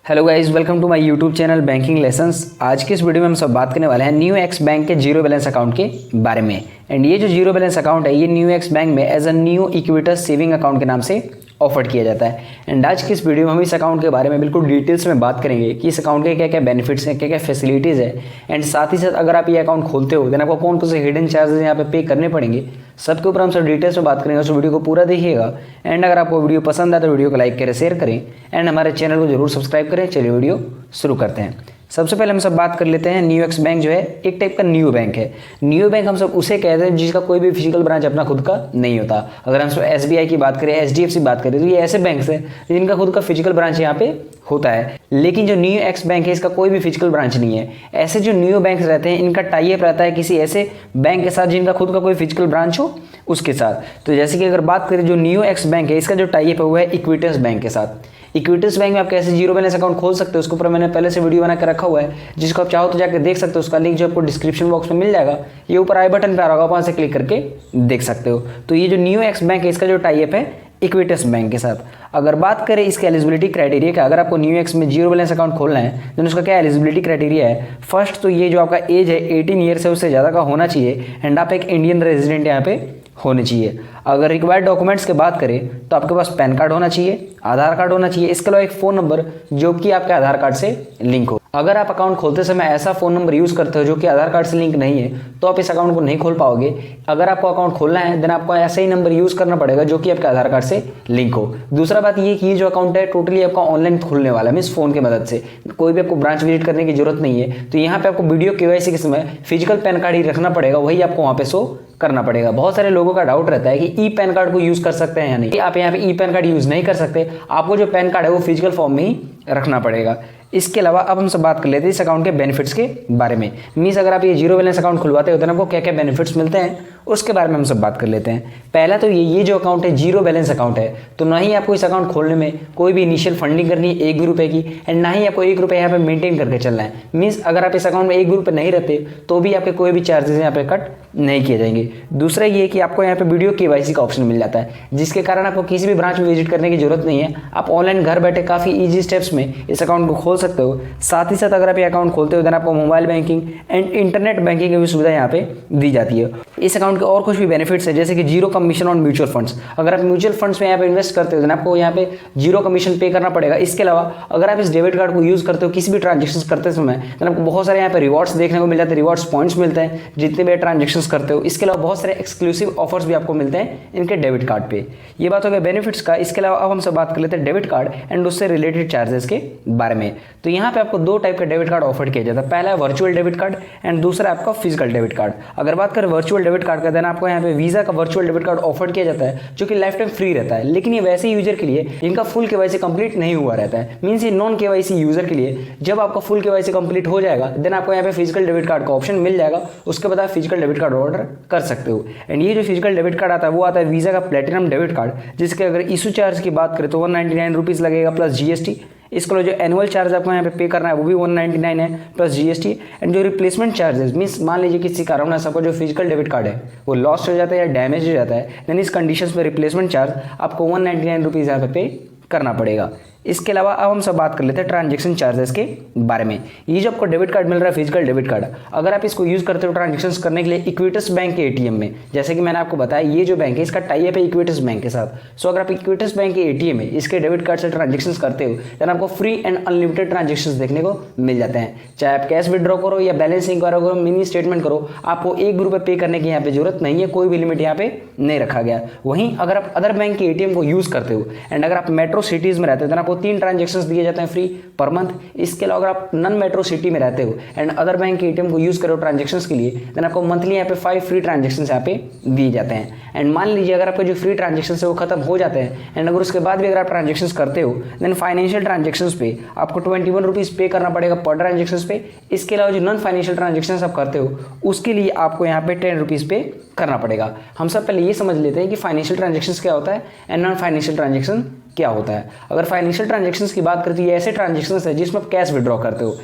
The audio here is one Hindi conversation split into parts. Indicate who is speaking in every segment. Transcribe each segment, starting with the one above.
Speaker 1: Hello guys, welcome to my YouTube channel banking lessons. आज की इस वीडियो में हम सब बात करने वाले हैं न्यू एक्स बैंक के जीरो बैलेंस अकाउंट के बारे में। एंड ये जो जीरो बैलेंस अकाउंट है ये न्यू एक्स बैंक में as a new Equitas saving account के नाम से ऑफर किया जाता है। एंड आज की इस वीडियो में हम इस अकाउंट के बारे में बिल्कुल डिटेल्स में बात करेंगे कि इस अकाउंट के क्या क्या बेनिफिट्स हैं, क्या क्या फैसिलिटीज़ है। एंड साथ ही साथ अगर आप ये अकाउंट खोलते हो देन आपको कौन कौन से हिडन चार्जेस यहाँ पे करने पड़ेंगे, सबके ऊपर हम सब डिटेल्स में बात करेंगे। उस वीडियो को पूरा देखिएगा। एंड अगर आपको वीडियो पसंद आए तो वीडियो को लाइक करें, शेयर करें एंड हमारे चैनल को जरूर सब्सक्राइब करें। चलिए वीडियो शुरू करते हैं। सबसे पहले हम सब बात कर लेते हैं न्यू एक्स बैंक जो है एक टाइप का न्यू बैंक है। न्यू बैंक हम सब उसे कहते हैं जिसका कोई भी फिजिकल ब्रांच अपना खुद का नहीं होता। अगर हम सब एसबीआई की बात करें, एचडीएफसी बात करें तो ये ऐसे बैंक हैं जिनका खुद का फिजिकल ब्रांच यहाँ पे होता है। लेकिन जो न्यू एक्स बैंक है इसका कोई भी फिजिकल ब्रांच नहीं है। ऐसे जो न्यू बैंक रहते हैं इनका टाई अप रहता है किसी ऐसे बैंक के साथ जिनका खुद का कोई फिजिकल ब्रांच हो उसके साथ। तो जैसे कि अगर बात करें जो न्यू एक्स बैंक है इसका जो टाई अप है वो है इक्विटस बैंक के साथ। इक्विटस बैंक में आप कैसे जीरो बैलेंस अकाउंट खोल सकते हो उसके ऊपर मैंने पहले से वीडियो बना कर रखा हुआ है, जिसको आप चाहो तो जाकर देख सकते हो। उसका लिंक जो आपको डिस्क्रिप्शन बॉक्स में मिल जाएगा, ये ऊपर आई बटन पे आ रहा होगा, वहाँ से क्लिक करके देख सकते हो। तो ये जो न्यू एक्स बैंक है इसका जो टाई अप है इक्विटस बैंक के साथ। अगर बात करें इसके एलिजिबिलिटी क्राइटेरिया का, अगर आपको न्यू एक्स में जीरो बैलेंस अकाउंट खोलना है तो उसका क्या एलिजिबिलिटी क्राइटेरिया है। फर्स्ट तो ये जो आपका एज है 18 ईयर्स है उससे ज़्यादा का होना चाहिए एंड आप एक इंडियन रेजिडेंट यहाँ पे होने चाहिए। अगर रिक्वायर्ड डॉक्यूमेंट्स की बात करें तो आपके पास पैन कार्ड होना चाहिए, आधार कार्ड होना चाहिए, इसके अलावा एक फ़ोन नंबर जो कि आपके आधार कार्ड से लिंक हो। अगर आप अकाउंट खोलते समय ऐसा फ़ोन नंबर यूज़ करते हो जो कि आधार कार्ड से लिंक नहीं है तो आप इस अकाउंट को नहीं खोल पाओगे। अगर आपको अकाउंट खोलना है देन आपको ऐसा ही नंबर यूज़ करना पड़ेगा जो कि आपके आधार कार्ड से लिंक हो। दूसरा बात ये कि ये जो अकाउंट है टोटली आपका ऑनलाइन खुलने वाला है, मीन्स फ़ोन की मदद से। कोई भी आपको ब्रांच विजिट करने की जरूरत नहीं है। तो यहाँ पे आपको वीडियो केवाईसी के समय फिजिकल पैन कार्ड ही रखना पड़ेगा, वही आपको वहाँ पे शो करना पड़ेगा। बहुत सारे लोगों का डाउट रहता है कि ई पैन कार्ड को यूज़ कर सकते हैं या नहीं। आप यहाँ पे ई पैन कार्ड यूज़ नहीं कर सकते, आपको जो पैन कार्ड है वो फिजिकल फॉर्म में ही रखना पड़ेगा। इसके अलावा अब हम सब बात कर लेते हैं इस अकाउंट के बेनिफिट्स के बारे में। मीन्स अगर आप ये जीरो बैलेंस अकाउंट खुलवाते हो तो आपको क्या क्या बेनिफिट्स मिलते हैं उसके बारे में हम सब बात कर लेते हैं। पहला तो ये जो अकाउंट है जीरो बैलेंस अकाउंट है, तो ना ही आपको इस अकाउंट खोलने में कोई भी इनिशियल फंडिंग करनी है 1 भी रुपये की, एंड ना ही आपको 1 रुपये यहाँ पे मेंटेन करके चलना है। मीन्स अगर आप इस अकाउंट में 1 भी रुपये नहीं रहते तो भी आपके कोई भी चार्जेस यहाँ पे कट नहीं किए जाएंगे। दूसरा ये कि आपको यहाँ पे वीडियो केवाईसी का ऑप्शन मिल जाता है, जिसके कारण आपको किसी भी ब्रांच में विजिट करने की जरूरत नहीं है। आप ऑनलाइन घर बैठे काफ़ी ईजी स्टेप्स में इस अकाउंट को खोल सकते हो। साथ ही साथ अगर आप ये अकाउंट खोलते हो देन आपको mobile banking and internet banking की भी सुविधा यहाँ पे दी जाती है। इस अकाउंट के और कुछ भी बेनिफिट्स है जैसे कि zero commission on mutual funds. अगर आप म्यूचुअल फंड्स में यहाँ पे इन्वेस्ट करते हो देन आपको यहाँ पे जीरो कमीशन पे करना पड़ेगा। इसके अलावा अगर आप इस डेबिट कार्ड को यूज़ करते हो किसी भी ट्रांजेक्शन करते समय देन आपको बहुत सारे यहाँ पे रिवॉर्ड्स देखने को मिल जाते हैं, रिवॉर्ड्स पॉइंट्स मिलते हैं जितने भी ट्रांजेक्शन करते हो। इसके अलावा बहुत सारे एक्सक्लूसिव ऑफर्स भी आपको मिलते हैं इनके डेबिट कार्ड पे। ये बात हो गया बेनिफिट्स का। इसके अलावा अब हम सब बात कर लेते हैं डेबिट कार्ड एंड उससे रिलेटेड चार्जेस के बारे में। तो यहाँ पे आपको 2 टाइप का डेबिट कार्ड ऑफर किया जाता है। पहला है वर्चुअल डेबिट कार्ड एंड दूसरा आपका फिजिकल डेबिट कार्ड। अगर बात करें वर्चुअल डेबिट कार्ड का देन आपको यहाँ पे वीजा का वर्चुअल डेबिट कार्ड ऑफर किया जाता है जो कि लाइफ टाइम फ्री रहता है। लेकिन ये वैसे यूजर के लिए जिनका फुल केवाईसी कंप्लीट नहीं हुआ रहता है। मीन्स ये नॉन केवाईसी यूजर के लिए जब आपका फुल केवाईसी कंप्लीट हो जाएगा देन आपको यहाँ पे फिजिकल डेबिट कार्ड का ऑप्शन मिल जाएगा। उसके बाद आप फिजिकल डेबिट कार्ड ऑर्डर कर सकते हो। एंड ये जो फिजिकल डेबिट कार्ड आता है वो आता है वीजा का प्लेटिनम डेबिट कार्ड, जिसके अगर इशू चार्ज की बात करें तो 199 रुपीज़ लगेगा प्लस जीएसटी। इसके जो एनुअल चार्ज आपको यहाँ पे करना है वो भी 199 है प्लस जीएसटी। एंड जो रिप्लेसमेंट चार्जेस मीन्स मान लीजिए किसी कारण से आपका जो फिजिकल डेबिट कार्ड है वो लॉस्ट हो जाता है या डैमेज हो जाता है देन इस कंडीशंस में रिप्लेसमेंट चार्ज आपको 199 रुपीज़ यहाँ पे करना पड़ेगा। इसके अलावा अब हम सब बात कर लेते हैं ट्रांजैक्शन चार्जेस के बारे में। ये जो आपको डेबिट कार्ड मिल रहा है फिजिकल डेबिट कार्ड, अगर आप इसको यूज़ करते हो ट्रांजैक्शंस करने के लिए इक्विटस बैंक के एटीएम में, जैसे कि मैंने आपको बताया ये जो बैंक है इसका टाई अप है इक्विटस बैंक के साथ। सो अगर आप इक्विटस बैंक के एटीएम में इसके डेबिट कार्ड से ट्रांजैक्शंस करते हो देन आपको फ्री एंड अनलिमिटेड ट्रांजैक्शंस देखने को मिल जाते हैं। चाहे आप कैश विड्रॉ करो या बैलेंस इंक्वायरी करो, मिनी स्टेटमेंट करो, आपको 1 भी रुपये पे करने की यहाँ पे जरूरत नहीं है। कोई भी लिमिट यहाँ पे नहीं रखा गया। वहीं अगर आप अदर बैंक के एटीएम को यूज़ करते हो एंड अगर आप मेट्रो सिटीज़ में रहते हो देन आपको 3 ट्रांजेक्शंस दिए जाते हैं फ्री पर मंथ। इसके अलावा अगर आप नॉन मेट्रो सिटी में रहते हो एंड अदर बैंक के एटीएम को यूज़ करो ट्रांजेक्शंस के लिए देन आपको मंथली यहाँ पे 5 फ्री ट्रांजेक्शंस यहाँ पे दिए जाते हैं। एंड मान लीजिए अगर आपके जो फ्री ट्रांजेक्शंस है वो खत्म हो जाते हैं एंड अगर उसके बाद भी अगर आप ट्रांजेक्शंस करते हो देन फाइनेंशियल ट्रांजेक्शंस पे आपको 21 रुपीज़ पे करना पड़ेगा पर ट्रांजेक्शंस पे। इसके अलावा जो नॉन फाइनेंशियल ट्रांजेक्शंस आप करते हो उसके लिए आपको यहाँ पे 10 रुपीज़ पे करना पड़ेगा। हम सब पहले ये समझ लेते हैं कि फाइनेंशियल ट्रांजेक्शंस क्या होता है एंड नॉन फाइनेंशियल ट्रांजेक्शन क्या होता है। अगर फाइनेंशियल ट्रांजेक्शंस की बात करते हैं ऐसे ट्रांजेक्शंस है जिसमें आप कैश विड्रॉ करते हो।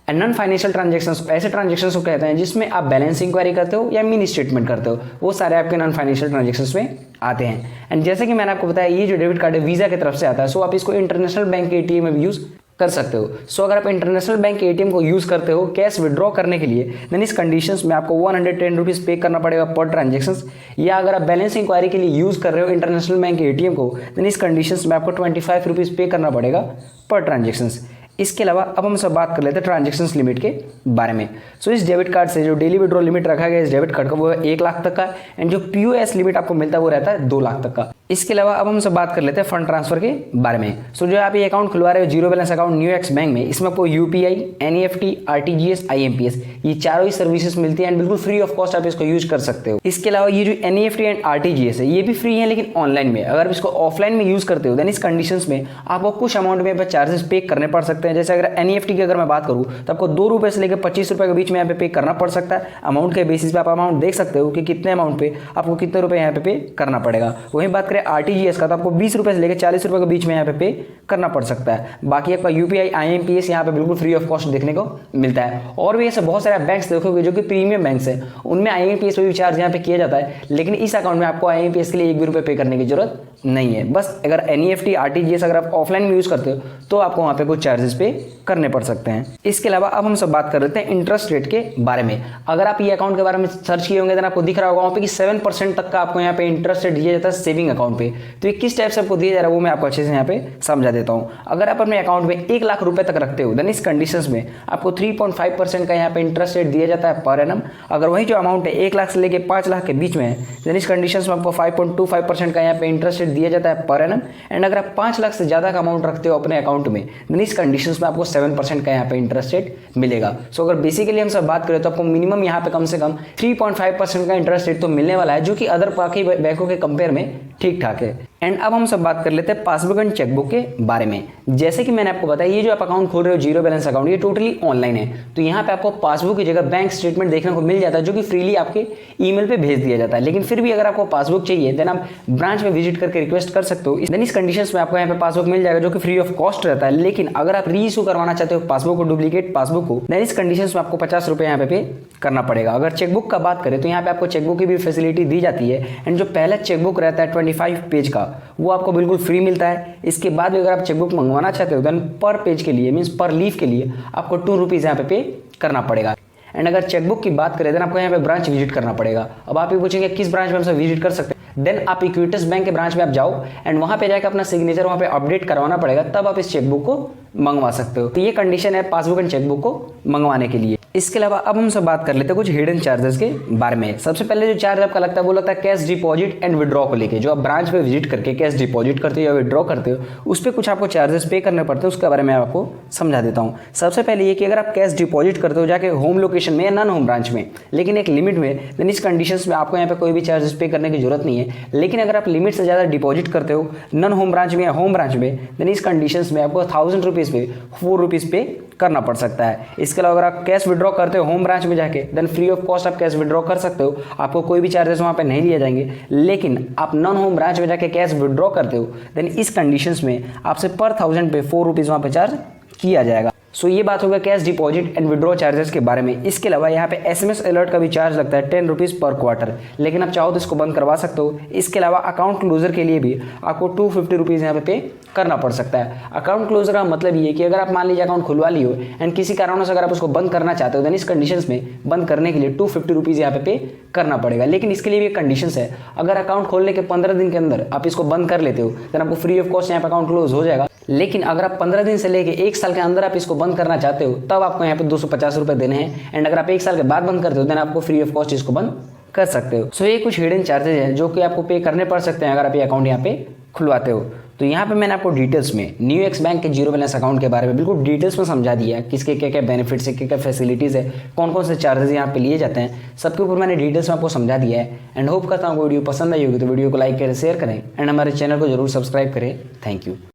Speaker 1: एंड नॉन फाइनेंशियल ट्रांजेक्शंस ऐसे ट्रांजेक्शंस को कहते हैं जिसमें आप बैलेंस इंक्वायरी करते हो या मिनी स्टेटमेंट करते हो, वो सारे आपके नॉन फाइनेंशियल ट्रांजेक्शंस में आते हैं। एंड जैसे कि मैंने आपको बताया ये जो डेबिट कार्ड है वीज़ा की तरफ से आता है, सो आप इसको इंटरनेशनल बैंक के एटीएम में भी यूज़ कर सकते हो। सो अगर आप इंटरनेशनल बैंक के एटीएम को यूज़ करते हो कैश विड्रॉ करने के लिए, देन इस कंडीशंस में आपको 110 रुपीज़ पे करना पड़ेगा पर ट्रांजेक्शंस। या अगर आप बैलेंस इंक्वायरी के लिए यूज़ कर रहे हो इंटरनेशनल बैंक के एटीएम को, देन इस कंडीशंस में आपको 25 रुपीज़ पे करना पड़ेगा पर ट्रांजेक्शंस। इसके अलावा अब हम सब बात कर लेते हैं ट्रांजेक्शन्स लिमिट के बारे में। सो इस डेबिट कार्ड से जो डेली विड्रॉ लिमिट रखा गया है इस डेबिट कार्ड का वो है 1 लाख तक का, एंड जो पीओएस लिमिट आपको मिलता है वो रहता है 2 लाख तक का। इसके अलावा अब हम सब बात कर लेते हैं फंड ट्रांसफर के बारे में। सो जो आप ये अकाउंट खुलवा रहे हो zero balance account new X bank में, इसमें आपको यूपीआई, एनईएफटी, आरटीजीएस, आईएमपीएस ये चारों ही सर्विसेज मिलती है एंड बिल्कुल फ्री ऑफ कॉस्ट आप इसको यूज कर सकते हो। इसके अलावा ये जो एनईएफटी एंड आरटीजीएस है ये भी फ्री है लेकिन ऑनलाइन में। अगर आप इसको ऑफलाइन में यूज करते हो देन इस कंडीशंस में आपको कुछ अमाउंट में चार्जेस पे करने पड़ सकते हैं। जैसे अगर एनईएफटी की अगर मैं बात करूँ तो आपको 2 रुपए से लेकर 25 रुपए के बीच में यहाँ पे करना पड़ सकता है। अमाउंट के बेसिस पे आप अमाउंट देख सकते हो कि कितने अमाउंट पे आपको कितने रुपए यहाँ पे करना पड़ेगा। वहीं बात करें आरटीजीएस का तो आपको 20 रुपए से लेकर 40 रुपए के बीच में यहाँ पे करना पड़ सकता है। बाकी आपका यूपीआई, आईएमपीएस यहाँ पे बिल्कुल फ्री ऑफ कॉस्ट देखने को मिलता है। और भी ऐसे बहुत सारे बैंक्स देखोगे जो कि प्रीमियम बैंक्स है उनमें आईएमपीएस भी चार्ज यहाँ पे किया जाता है, लेकिन इस अकाउंट में आपको आईएमपीएस के लिए 1 भी रुपए पे करने की जरूरत नहीं है। बस अगर एनईएफटी, आरटीजीएस अगर आप ऑफलाइन में यूज करते हो तो आपको वहाँ पे कुछ चार्जेस पे करने पड़ सकते हैं। इसके अलावा अब हम सब बात कर लेते हैं इंटरेस्ट रेट के बारे में। अगर आप ये अकाउंट के बारे में सर्च किए होंगे तो आपको दिख रहा होगा वहाँ पे कि 7% तक का आपको यहाँ पे इंटरेस्ट रेट दिया जाता है सेविंग अकाउंट पे। तो ये किस टाइप से आपको दिया जा रहा है वो मैं आपको अच्छे से यहाँ पे समझा देता हूँ। अगर आप अपने अकाउंट में 1 लाख रुपए तक रखते हो देन इस कंडीशंस में आपको 3.5% का यहाँ पे इंटरेस्ट रेट दिया जाता है पर एनम। अगर वही जो अमाउंट है 1 लाख से लेकर 5 लाख के बीच में है देन इस कंडीशंस में आपको 5.25% का यहाँ पे इंटरेस्ट रेट दिया जाता है पर एनम। एंड अगर आप 5 लाख से ज्यादा का अमाउंट रखते हो अपने अकाउंट में देन इस कंडीशंस में आपको 7% का यहाँ पे इंटरेस्ट रेट मिलेगा। सो अगर बेसिकली हम सब बात करें तो आपको मिनिमम यहाँ पे कम से कम 3.5% का इंटरेस्ट रेट तो मिलने वाला है, जो कि अदर बाकी बैंकों के कंपेयर में ठीक ठाक है। एंड अब हम सब बात कर लेते हैं पासबुक एंड चेकबुक के बारे में। जैसे कि मैंने आपको बताया ये जो आप अकाउंट खोल रहे हो जीरो बैलेंस अकाउंट ये टोटली ऑनलाइन है। तो यहाँ पे आपको पासबुक की जगह बैंक स्टेटमेंट देखने को मिल जाता है जो कि फ्रीली आपके ईमेल पे भेज दिया जाता है। लेकिन फिर भी अगर आपको पासबुक चाहिए देन आप ब्रांच में विजिट करके रिक्वेस्ट कर सकते हो। देन इस कंडीशंस में आपको यहाँ पे पासबुक मिल जाएगा जो कि फ्री ऑफ कॉस्ट रहता है। लेकिन अगर आप री इशू करवाना चाहते हो पासबुक को, डुप्लीकेट पासबुक को, देन इस कंडीशंस में आपको 50 रुपए यहाँ पे करना पड़ेगा। अगर चेकबुक का बात करें तो यहाँ पे आपको चेकबुक की भी फैसिलिटी दी जाती है। एंड जो पहला चेकबुक रहता है 25 पेज का वो आपको बिल्कुल फ्री मिलता है। इसके बाद भी अगर आप चेकबुक मंगवाना चाहते हो देन पर पेज के लिए मींस पर लीफ के लिए आपको 2 रुपीज़ यहाँ पे करना पड़ेगा। एंड अगर चेकबुक की बात करें देन आपको यहाँ पे ब्रांच विजिट करना पड़ेगा। अब आप ये पूछेंगे किस ब्रांच में हम सब विजिट कर सकते हैं, देन आप इक्विटस बैंक के ब्रांच में आप जाओ एंड वहाँ पे जाकर अपना सिग्नेचर वहाँ पे अपडेट करवाना पड़ेगा, तब आप इस चेकबुक को मंगवा सकते हो। तो ये कंडीशन है पासबुक एंड चेकबुक को मंगवाने के लिए। इसके अलावा अब हम सब बात कर लेते हैं कुछ हिडन चार्जेस के बारे में। सबसे पहले जो चार्ज आपका लगता है वो लगता है कैश डिपॉजिट एंड विड्रॉ को लेके। जो आप ब्रांच पे विजिट करके कैश डिपॉजिट करते हो या विड्रॉ करते हो उस पर कुछ आपको चार्जेस पे करने पड़ते हैं, उसके बारे में आपको समझा देता हूँ। सबसे पहले ये कि अगर आप कैश डिपॉजिट करते हो जाके होम लोकेशन में या नॉन होम ब्रांच में, लेकिन एक लिमिट में, देन इस कंडीशंस में आपको यहाँ पे कोई भी चार्जेस पे करने की जरूरत नहीं है। लेकिन अगर आप लिमिट से ज़्यादा डिपॉजिट करते हो नॉन होम ब्रांच में या होम ब्रांच में, देन इस कंडीशंस में आपको 1000 रुपीज़ पे 4 रुपीज़ पे करना पड़ सकता है। इसके अलावा अगर आप कैश विड्रॉ करते हो होम ब्रांच में जाके देन फ्री ऑफ कॉस्ट आप कैश विड्रॉ कर सकते हो, आपको कोई भी चार्जेस वहाँ पे नहीं लिए जाएंगे। लेकिन आप नॉन होम ब्रांच में जाके कैश विड्रॉ करते हो देन इस कंडीशंस में आपसे पर 1000 पे 4 रुपीज़ वहाँ पे चार्ज किया जाएगा। सो ये बात होगा cash deposit and withdraw charges के बारे में। इसके अलावा यहाँ पे एसएमएस अलर्ट का भी चार्ज लगता है 10 रुपीज़ पर क्वार्टर, लेकिन आप चाहो तो इसको बंद करवा सकते हो। इसके अलावा अकाउंट क्लोजर के लिए भी आपको 250 रुपीज़ यहाँ पे करना पड़ सकता है। अकाउंट क्लोजर का मतलब ये कि अगर आप मान लीजिए अकाउंट खुलवा ली हो एंड किसी कारणों से अगर आप उसको बंद करना चाहते हो देन इस कंडीशंस में बंद करने के लिए 250 रुपीज़ यहाँ पे करना पड़ेगा। लेकिन इसके लिए भी कंडीशंस है, अगर अकाउंट खोलने के 15 दिन के अंदर आप इसको बंद कर लेते हो देन आपको फ्री ऑफ कॉस्ट यहाँ पे अकाउंट क्लोज हो जाएगा। लेकिन अगर आप 15 दिन से लेके 1 साल के अंदर आप इसको बंद करना चाहते हो तब आपको यहाँ पे 250 रुपये देने हैं। एंड अगर आप 1 साल के बाद बंद करते हो देन आपको फ्री ऑफ कॉस्ट इसको बंद कर सकते हो। सो ये कुछ हिडन चार्जेस हैं जो कि आपको पे करने पड़ सकते हैं अगर आप ये अकाउंट यहाँ पे खुलवाते हो। तो यहाँ पे मैंने आपको डिटेल्स में न्यू एक्स बैंक के जीरो बैलेंस अकाउंट के बारे में बिल्कुल डिटेल्स में समझा दिया, किसके क्या क्या बेनिफिट्स है, क्या क्या फैसिलिटीज़ है, कौन कौन से चार्जेस यहाँ पे लिए जाते हैं, सबके ऊपर मैंने डिटेल्स में आपको समझा दिया है। एंड होप करता हूँ वीडियो पसंद आई होगी तो वीडियो को लाइक करें, शेयर करें एंड हमारे चैनल को जरूर सब्सक्राइब करें। Thank you.